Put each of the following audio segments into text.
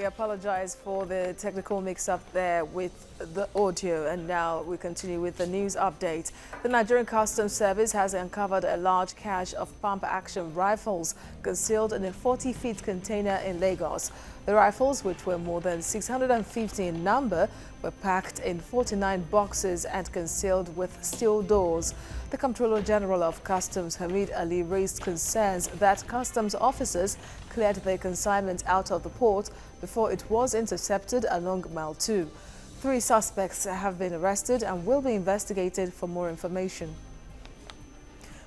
We apologize for the technical mix-up there with the audio, and now we continue with the news update. The Nigerian Customs Service has uncovered a large cache of pump-action rifles concealed in a 40-feet container in Lagos. The rifles, which were more than 650 in number, were packed in 49 boxes and concealed with steel doors. The Comptroller General of Customs, Hamid Ali, raised concerns that customs officers cleared their consignment out of the port before it was intercepted along Mile 2. 3 suspects have been arrested and will be investigated for more information.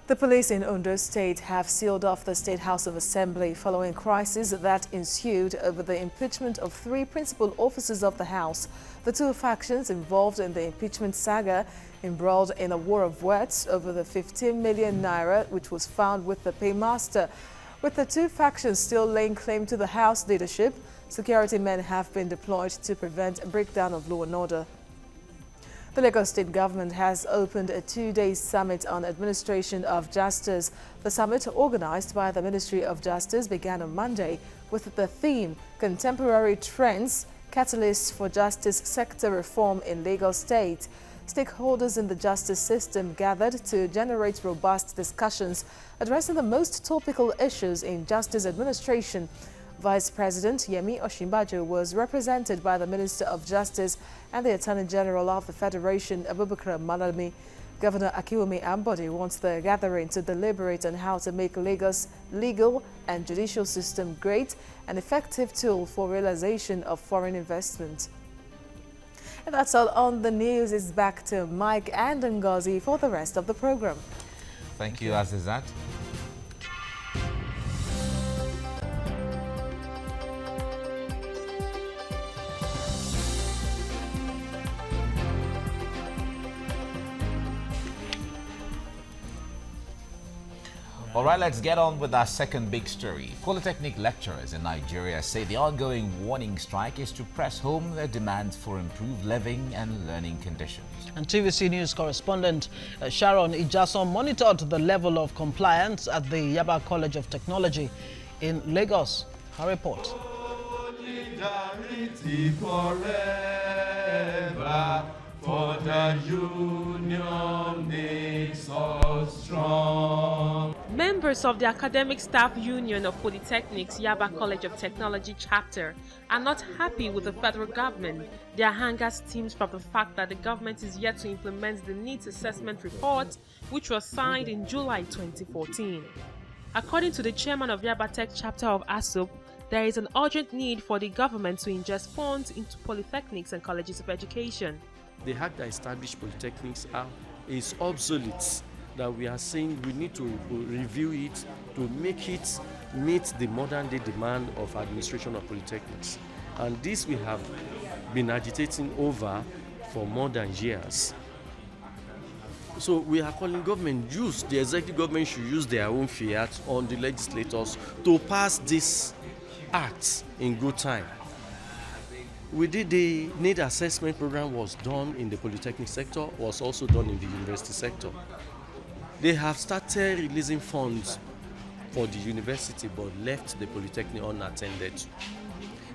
The police in Ondo State have sealed off the State House of Assembly following crisis that ensued over the impeachment of 3 principal officers of the House. The 2 factions involved in the impeachment saga embroiled in a war of words over the 15 million naira which was found with the paymaster. With the 2 factions still laying claim to the House leadership, security men have been deployed to prevent a breakdown of law and order. The Lagos State government has opened a 2-day summit on administration of justice. The summit, organized by the Ministry of Justice, began on Monday with the theme Contemporary Trends, Catalysts for Justice Sector Reform in Lagos State. Stakeholders in the justice system gathered to generate robust discussions addressing the most topical issues in justice administration. Vice President Yemi Osinbajo was represented by the Minister of Justice and the Attorney General of the Federation, Abubakar Malami. Governor Akiwumi Ambode wants the gathering to deliberate on how to make Lagos' legal and judicial system great and effective tool for realization of foreign investment. And that's all on the news. It's back to Mike and Ngozi for the rest of the program. Thank you, Azizat. All right, let's get on with our second big story. Polytechnic lecturers in Nigeria say the ongoing warning strike is to press home their demands for improved living and learning conditions. And TVC News correspondent Sharon Ijason monitored the level of compliance at the Yaba College of Technology in Lagos. Her report. Solidarity forever, for the union makes us strong. Members of the Academic Staff Union of Polytechnic's Yaba College of Technology chapter are not happy with the federal government. Their anger stems from the fact that the government is yet to implement the needs assessment report, which was signed in July 2014. According to the chairman of Yaba Tech chapter of Asup, there is an urgent need for the government to ingest funds into polytechnics and colleges of education. The act that established polytechnics is obsolete, that we are saying we need to review it to make it meet the modern day demand of administration of polytechnics. And this we have been agitating over for more than years. So we are calling government, the executive government should use their own fiat on the legislators to pass this act in good time. We did the need assessment program was done in the polytechnic sector, was also done in the university sector. They have started releasing funds for the university but left the polytechnic unattended.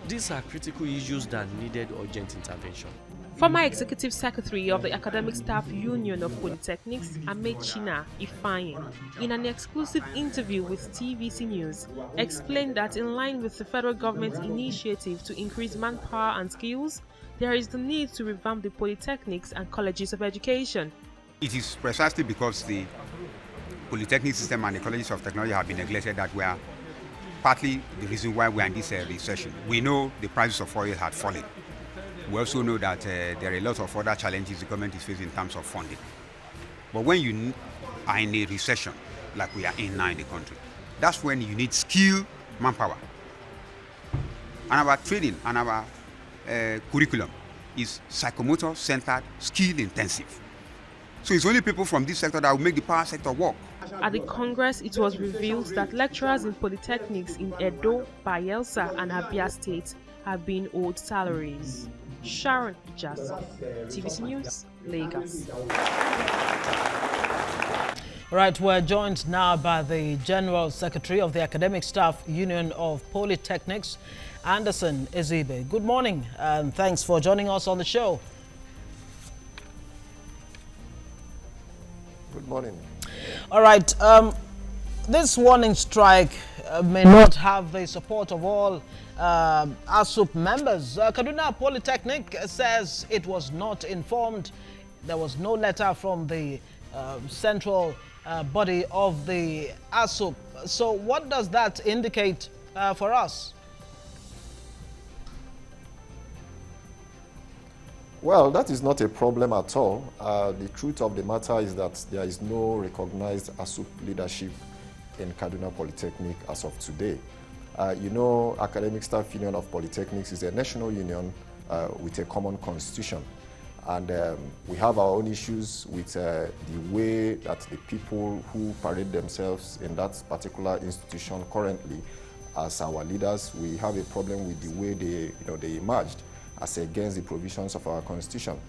These are critical issues that needed urgent intervention. Former Executive Secretary of the Academic Staff Union of Polytechnics, Amechina Ifeanyi, in an exclusive interview with TVC News, explained that in line with the federal government's initiative to increase manpower and skills, there is the need to revamp the polytechnics and colleges of education. It is precisely because the polytechnic system and the colleges of technology have been neglected that we are partly the reason why we are in this recession. We know the prices of oil had fallen. We also know that there are a lot of other challenges the government is facing in terms of funding. But when you are in a recession, like we are in now in the country, that's when you need skilled manpower. And our training and our curriculum is psychomotor centered, skill intensive. So it's only people from this sector that will make the power sector work. At the Congress, it was revealed that lecturers in polytechnics in Edo, Bayelsa and Abia State have been owed salaries. Sharon Ijason, TVC News, Lagos. Right, we're joined now by the General Secretary of the Academic Staff Union of Polytechnics, Anderson Ezibe. Good morning, and thanks for joining us on the show. Good morning. All right, this warning strike may not have the support of all Asup members. Kaduna Polytechnic says it was not informed. There was no letter from the central body of the Asup. So what does that indicate for us? Well, that is not a problem at all. The truth of the matter is that there is no recognized Asup leadership in Kaduna Polytechnic as of today. You know, Academic Staff Union of Polytechnics is a national union with a common constitution. And we have our own issues with the way that the people who parade themselves in that particular institution currently as our leaders, we have a problem with the way they emerged as against the provisions of our constitution.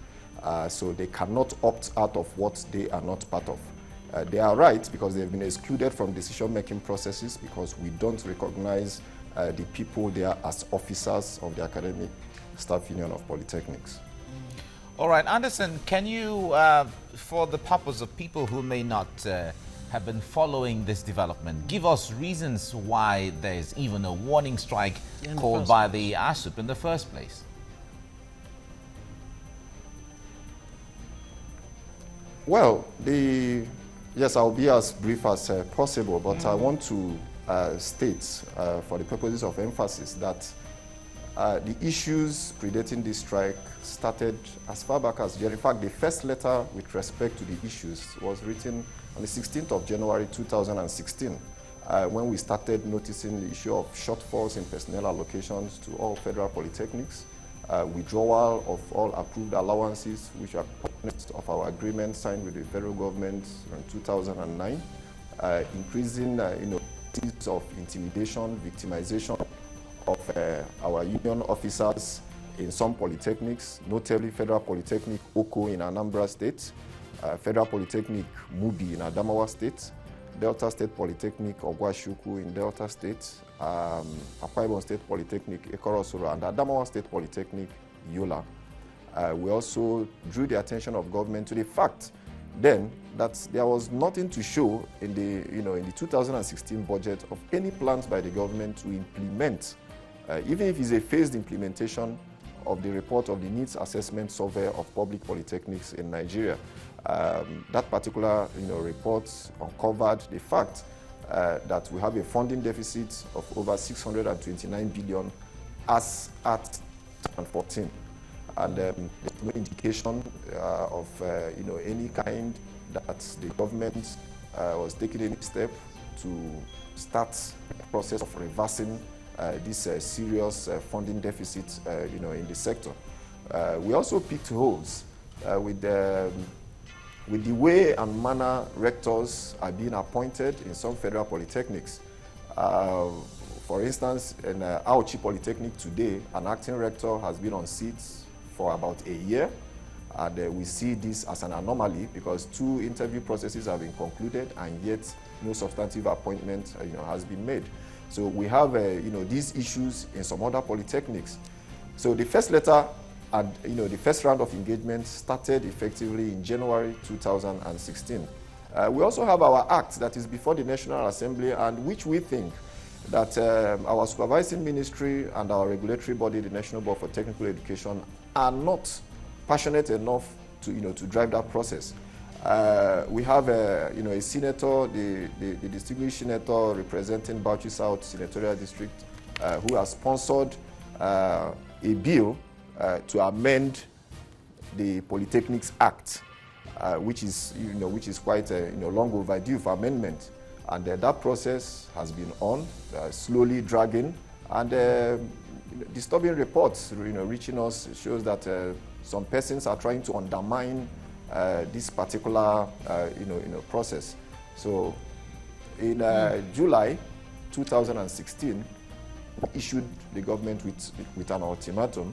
So they cannot opt out of what they are not part of. They are right because they've been excluded from decision-making processes because we don't recognize the people there as officers of the Academic Staff Union of Polytechnics. All right, Anderson, can you, for the purpose of people who may not have been following this development, give us reasons why there's even a warning strike called by the Asup in the first place? Well, yes, I'll be as brief as possible, but I want to state, for the purposes of emphasis, that the issues predating this strike started as far back as January. In fact, the first letter with respect to the issues was written on the 16th of January 2016, when we started noticing the issue of shortfalls in personnel allocations to all federal polytechnics, withdrawal of all approved allowances, which are components of our agreement signed with the federal government in 2009, increasing cases of intimidation, victimization of our union officers in some polytechnics, notably Federal Polytechnic Oko in Anambra State, Federal Polytechnic Mubi in Adamawa State, Delta State Polytechnic Ogwashuku in Delta State, Akwa Ibom State Polytechnic Ikorosoro, and Adamawa State Polytechnic Yola. We also drew the attention of government to the fact then that there was nothing to show in the 2016 budget of any plans by the government to implement, even if it's a phased implementation of the report of the Needs Assessment Survey of Public Polytechnics in Nigeria. That particular report uncovered the fact that we have a funding deficit of over 629 billion as at 2014. And there's no indication of any kind that the government was taking any step to start a process of reversing this serious funding deficit in the sector. We also picked holes with the way and manner rectors are being appointed in some federal polytechnics. For instance, in Auchi Polytechnic today, an acting rector has been on seats for about a year, and we see this as an anomaly because 2 interview processes have been concluded and yet no substantive appointment has been made. So we have these issues in some other polytechnics. So the first letter and the first round of engagement started effectively in January 2016. We also have our act that is before the National Assembly, and which we think that our supervising ministry and our regulatory body, the National Board for Technical Education, are not passionate enough to drive that process. We have a senator, the distinguished senator representing Bauchi South Senatorial District, who has sponsored a bill to amend the Polytechnics Act, which is quite long overdue for amendment, and that process has been on, slowly dragging, and disturbing reports reaching us shows that some persons are trying to undermine this particular process. So in July 2016, we issued the government with an ultimatum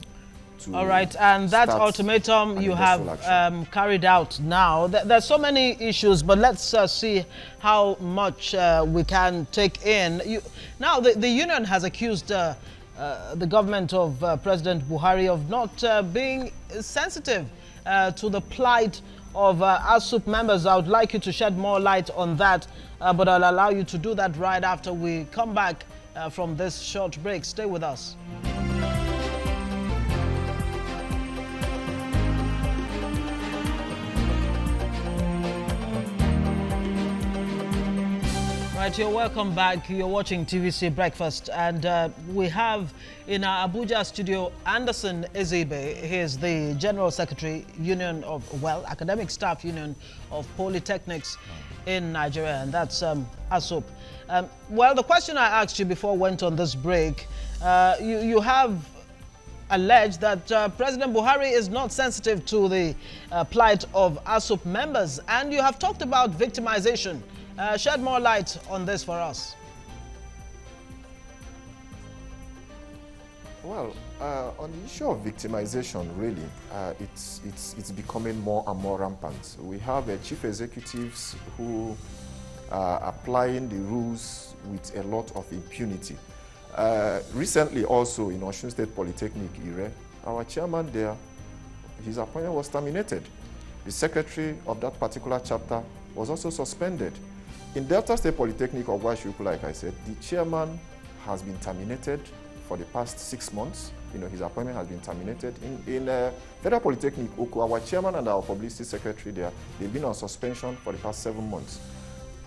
to. All right, and that start ultimatum an you have industrial action. carried out now. There's so many issues, but let's see how much we can take in. Now, the union has accused the government of President Buhari of not being sensitive to the plight of Asup members. I would like you to shed more light on that, but I'll allow you to do that right after we come back from this short break. Stay with us. Right, you're welcome back. You're watching TVC Breakfast, and we have in our Abuja studio Anderson Ezebe. He is the General Secretary, Union of, Academic Staff Union of Polytechnics in Nigeria, and that's Asup. Well, the question I asked you before we went on this break, you have alleged that President Buhari is not sensitive to the plight of Asup members, and you have talked about victimization. Shed more light on this for us. Well, on the issue of victimization, really, it's becoming more and more rampant. We have chief executives who are applying the rules with a lot of impunity. Recently, also in Osun State Polytechnic, our chairman there, his appointment was terminated. The secretary of that particular chapter was also suspended. In Delta State Polytechnic of Washuku, like I said, the chairman has been terminated for the past 6 months. His appointment has been terminated. In Federal Polytechnic, Oku, our chairman and our publicity secretary there, they've been on suspension for the past 7 months.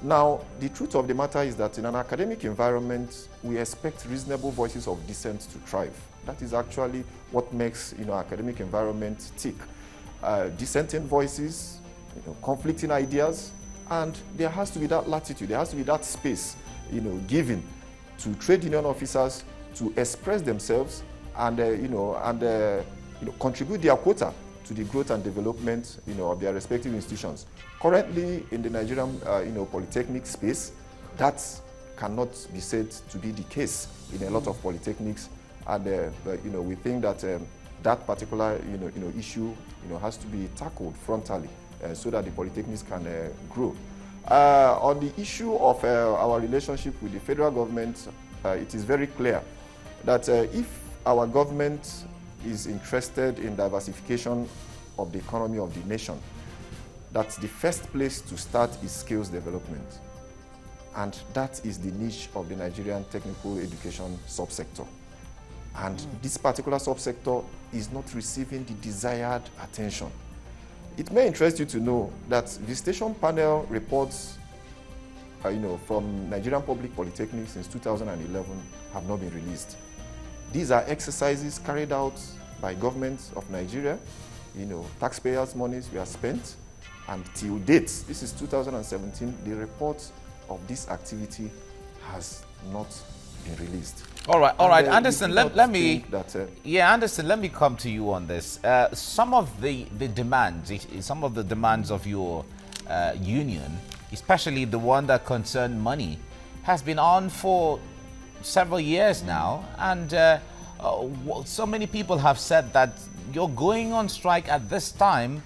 Now, the truth of the matter is that in an academic environment, we expect reasonable voices of dissent to thrive. That is actually what makes academic environment tick. Dissenting voices, conflicting ideas, and there has to be that latitude, there has to be that space, given to trade union officers to express themselves and, contribute their quota to the growth and development, of their respective institutions. Currently, in the Nigerian, polytechnic space, that cannot be said to be the case in a lot of polytechnics, and we think that that particular, issue, has to be tackled frontally. So that the polytechnics can grow. On the issue of our relationship with the federal government, it is very clear that if our government is interested in diversification of the economy of the nation, that's the first place to start is skills development. And that is the niche of the Nigerian technical education subsector. And this particular subsector is not receiving the desired attention. It may interest you to know that visitation panel reports, from Nigerian Public Polytechnic since 2011 have not been released. These are exercises carried out by governments of Nigeria. Taxpayers' monies were spent, and till date, this is 2017, the report of this activity has not been released. All right, Anderson, let me Anderson, let me come to you on this. Some of the demands of your union, especially the one that concern money, has been on for several years now, and so many people have said that you're going on strike at this time,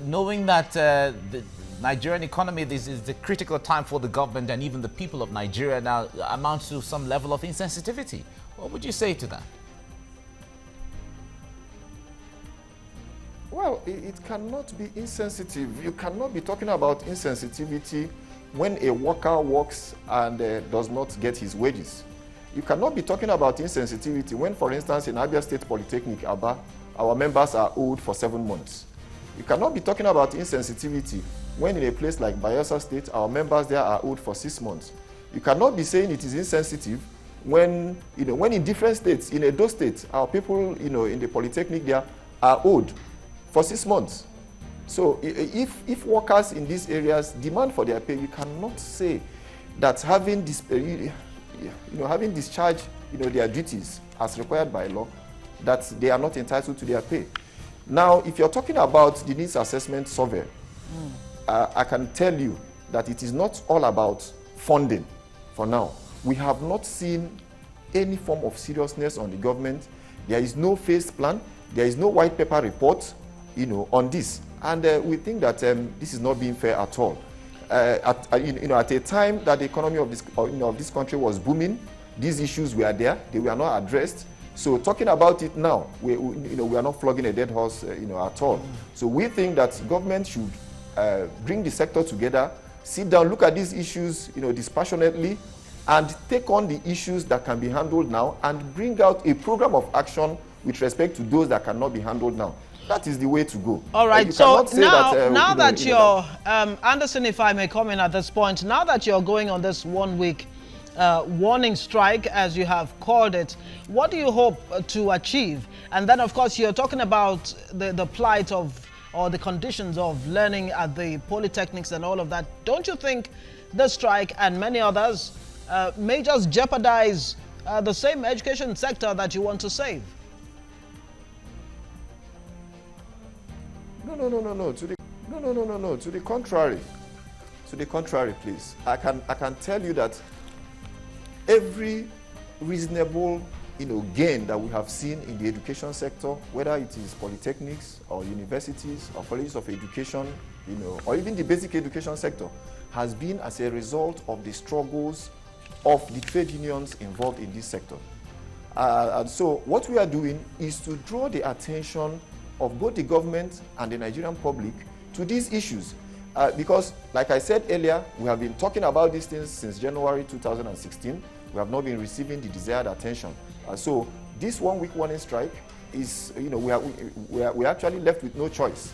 knowing that the Nigerian economy, this is the critical time for the government and even the people of Nigeria now, amounts to some level of insensitivity. What would you say to that? Well, it cannot be insensitive. You cannot be talking about insensitivity when a worker works and does not get his wages. You cannot be talking about insensitivity when, for instance, in Abia State Polytechnic, Aba, our members are owed for 7 months. You cannot be talking about insensitivity when in a place like Bayelsa State, our members there are owed for 6 months. You cannot be saying it is insensitive when, when in different states, in Edo State, our people, in the Polytechnic there are owed for 6 months. So if workers in these areas demand for their pay, you cannot say that having discharged, their duties as required by law, that they are not entitled to their pay. Now, if you're talking about the needs assessment survey, I can tell you that it is not all about funding for now. We have not seen any form of seriousness on the government. There is no phased plan. There is no white paper report, on this. And we think that this is not being fair at all. At a time that the economy of this country was booming, these issues were there. They were not addressed. So talking about it now, we are not flogging a dead horse, at all. So we think that government should bring the sector together, sit down, look at these issues, dispassionately, and take on the issues that can be handled now and bring out a program of action with respect to those that cannot be handled now. That is the way to go. All right, so now that you're, Anderson, if I may comment at this point, now that you're going on this 1 week warning strike, as you have called it, what do you hope to achieve? And then, of course, you're talking about the plight of, or the conditions of learning at the polytechnics and all of that. Don't you think this strike and many others may just jeopardize the same education sector that you want to save? No. To the contrary. To the contrary, please. I can tell you that every reasonable, gain that we have seen in the education sector, whether it is polytechnics or universities or colleges of education, or even the basic education sector, has been as a result of the struggles of the trade unions involved in this sector. And so what we are doing is to draw the attention of both the government and the Nigerian public to these issues. Because, like I said earlier, we have been talking about these things since January 2016. We have not been receiving the desired attention. So this 1 week warning strike is, we are actually left with no choice,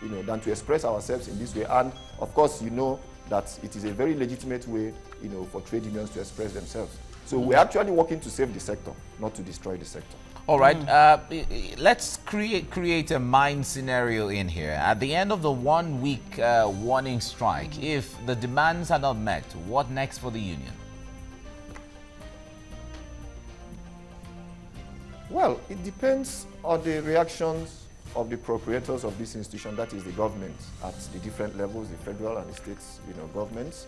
than to express ourselves in this way. And of course, that it is a very legitimate way, for trade unions to express themselves. So we're actually working to save the sector, not to destroy the sector. All right, let's create a mind scenario in here. At the end of the 1 week warning strike, if the demands are not met, what next for the union? Well, it depends on the reactions of the proprietors of this institution, that is the government at the different levels, the federal and the states, governments.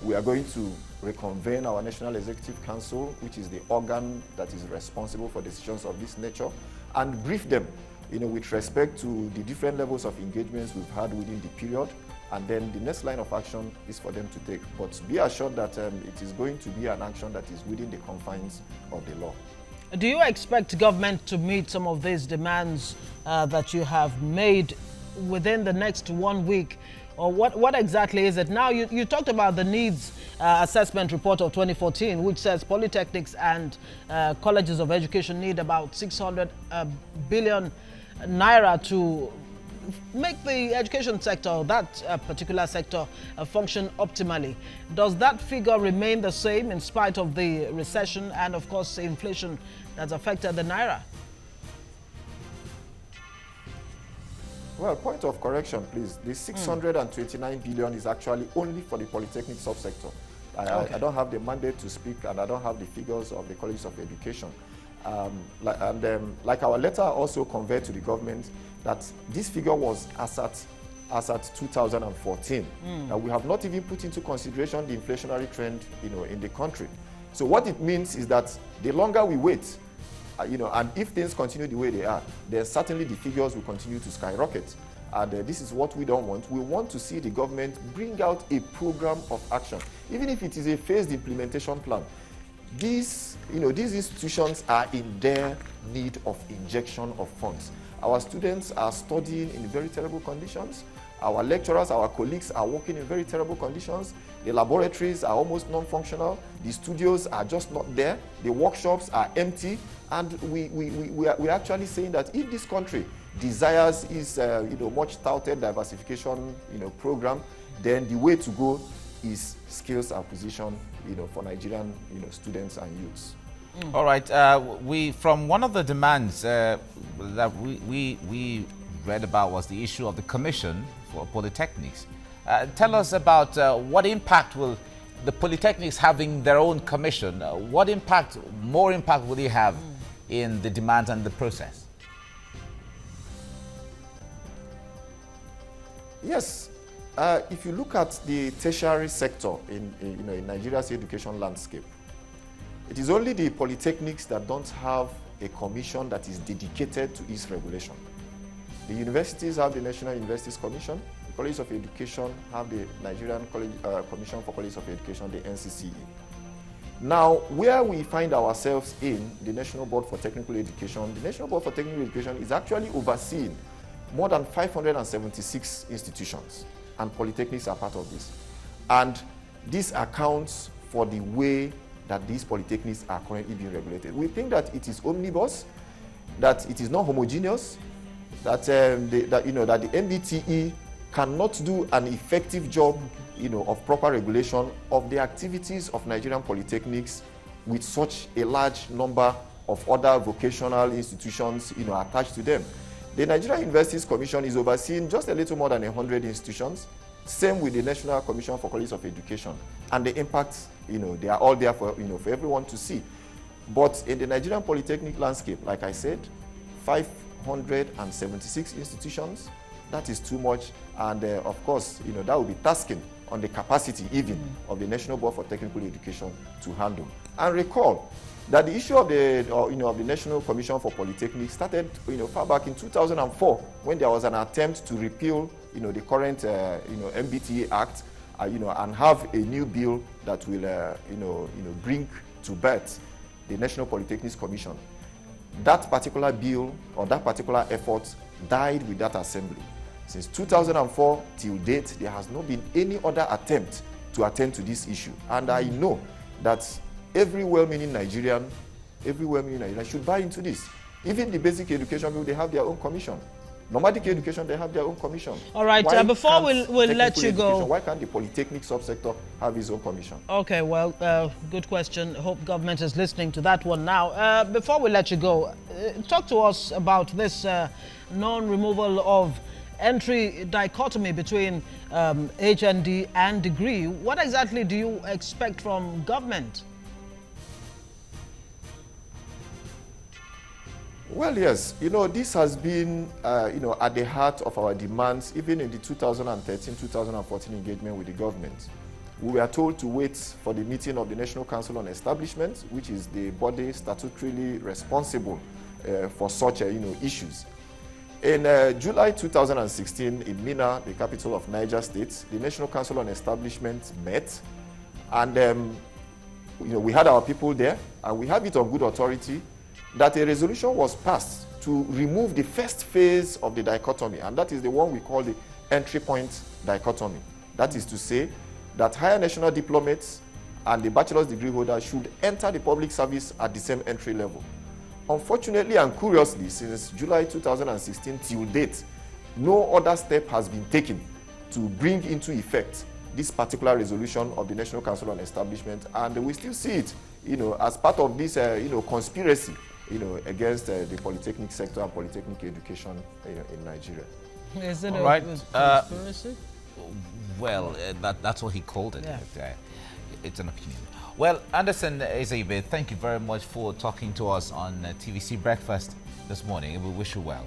We are going to reconvene our National Executive Council, which is the organ that is responsible for decisions of this nature, and brief them, with respect to the different levels of engagements we've had within the period. And then the next line of action is for them to take. But be assured that it is going to be an action that is within the confines of the law. Do you expect government to meet some of these demands that you have made within the next 1 week? Or what exactly is it? Now, you talked about the needs assessment report of 2014, which says polytechnics and colleges of education need about 600 billion naira to make the education sector, that particular sector, function optimally. Does that figure remain the same in spite of the recession and, of course, inflation that's affected the naira? Well, point of correction, please. The 629 billion is actually only for the polytechnic subsector. I don't have the mandate to speak, and I don't have the figures of the colleges of education. Like our letter also conveyed to the government, that this figure was as at 2014. That we have not even put into consideration the inflationary trend, in the country. So what it means is that the longer we wait, and if things continue the way they are, then certainly the figures will continue to skyrocket. And this is what we don't want. We want to see the government bring out a program of action, even if it is a phased implementation plan. These institutions are in their need of injection of funds. Our students are studying in very terrible conditions. Our lecturers, our colleagues are working in very terrible conditions. The laboratories are almost non-functional. The studios are just not there. The workshops are empty. And we're actually saying that if this country desires its much touted diversification program, then the way to go is skills acquisition for Nigerian students and youths. All right. From one of the demands that we read about was the issue of the commission for polytechnics. Tell us about what impact will the polytechnics having their own commission, more impact will they have in the demands and the process? Yes. If you look at the tertiary sector in Nigeria's education landscape, it is only the polytechnics that don't have a commission that is dedicated to its regulation. The universities have the National Universities Commission. The Colleges of Education have the Nigerian Commission for Colleges of Education, the NCCE. Now, where we find ourselves in the National Board for Technical Education, the National Board for Technical Education is actually overseeing more than 576 institutions, and polytechnics are part of this. And this accounts for the way that these polytechnics are currently being regulated. We think that it is omnibus, that it is not homogeneous, that the MBTE cannot do an effective job, of proper regulation of the activities of Nigerian polytechnics with such a large number of other vocational institutions, attached to them. The Nigerian Universities Commission is overseeing just a little more than 100 institutions. Same with the National Commission for Colleges of Education, and the impacts, they are all there for, for everyone to see. But in the Nigerian polytechnic landscape, like I said, 576 institutions, that is too much, and of course, that will be tasking on the capacity even of the National Board for Technical Education to handle. And recall that the issue of the National Commission for Polytechnics started, far back in 2004, when there was an attempt to repeal, the current, MBTA Act, and have a new bill that will, bring to birth the National Polytechnics Commission. That particular bill or that particular effort died with that assembly. Since 2004 till date, there has not been any other attempt to attend to this issue. And I know that every well-meaning Nigerian should buy into this. Even the basic education people, they have their own commission. Nomadic education, they have their own commission. All right, before we'll let you go. Why can't the polytechnic subsector have his own commission? Okay, well, good question. Hope government is listening to that one now. Before we let you go, talk to us about this non-removal of entry dichotomy between HND and degree. What exactly do you expect from government? Well, yes, this has been, at the heart of our demands, even in the 2013-2014 engagement with the government. We were told to wait for the meeting of the National Council on Establishment, which is the body statutorily responsible for such, issues. In July 2016, in Minna, the capital of Niger State, the National Council on Establishment met, and we had our people there, and we have it on good authority that a resolution was passed to remove the first phase of the dichotomy, and that is the one we call the entry point dichotomy. That is to say that higher national diplomates and the bachelor's degree holder should enter the public service at the same entry level. Unfortunately and curiously, since July 2016 till date, no other step has been taken to bring into effect this particular resolution of the National Council on Establishment, and we still see it, as part of this, conspiracy, against the polytechnic sector and polytechnic education in Nigeria. Is it right. a conspiracy? Well, that's what he called it. Yeah. It's an opinion. Well, Anderson Ezeibe, thank you very much for talking to us on TVC Breakfast this morning. We wish you well.